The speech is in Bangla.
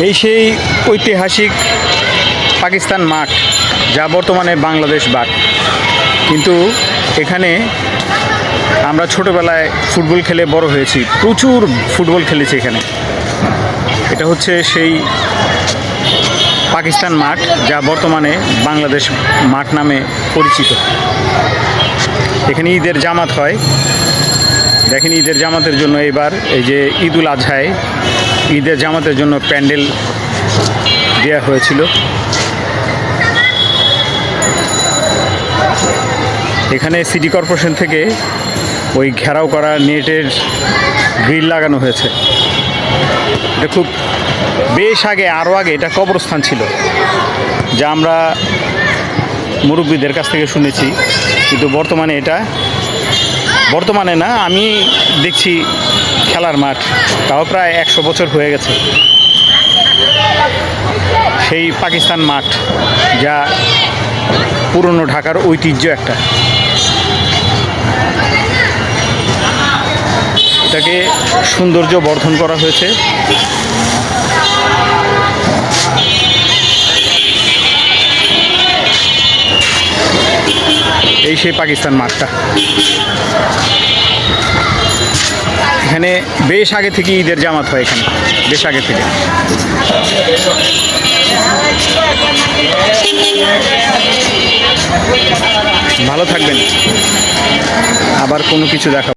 এই সেই ঐতিহাসিক পাকিস্তান মাঠ, যা বর্তমানে বাংলাদেশ মাঠ। কিন্তু এখানে আমরা ছোটোবেলায় ফুটবল খেলে বড় হয়েছি, প্রচুর ফুটবল খেলেছি এখানে। এটা হচ্ছে সেই পাকিস্তান মাঠ, যা বর্তমানে বাংলাদেশ মাঠ নামে পরিচিত। এখানে ঈদের জামাত হয়। দেখেন, ঈদের জামাতের জন্য এবার এই যে ঈদুল আজহায় ঈদের জামাতের জন্য প্যান্ডেল দেওয়া হয়েছিল। এখানে সিটি কর্পোরেশন থেকে ওই ঘেরাও করা নেটের গ্রিল লাগানো হয়েছে। এটা খুব বেশ আগে, আরও আগে এটা কবরস্থান ছিল, যা আমরা মুরব্বীদের কাছ থেকে শুনেছি। কিন্তু বর্তমানে না, আমি দেখছি খেলার মাঠ, তাও প্রায় 100 বছর হয়ে গেছে। সেই পাকিস্তান মাঠ, যা পুরনো ঢাকার ঐতিহ্য একটা। এটাকে সৌন্দর্য বর্ধন করা হয়েছে। এই সেই পাকিস্তান মাঠটা। এখানে বেশ আগে থেকে ঈদের জামাত হয়, এখানে বেশ আগে থেকে। ভালো থাকবেন, আবার কোনো কিছু দেখা।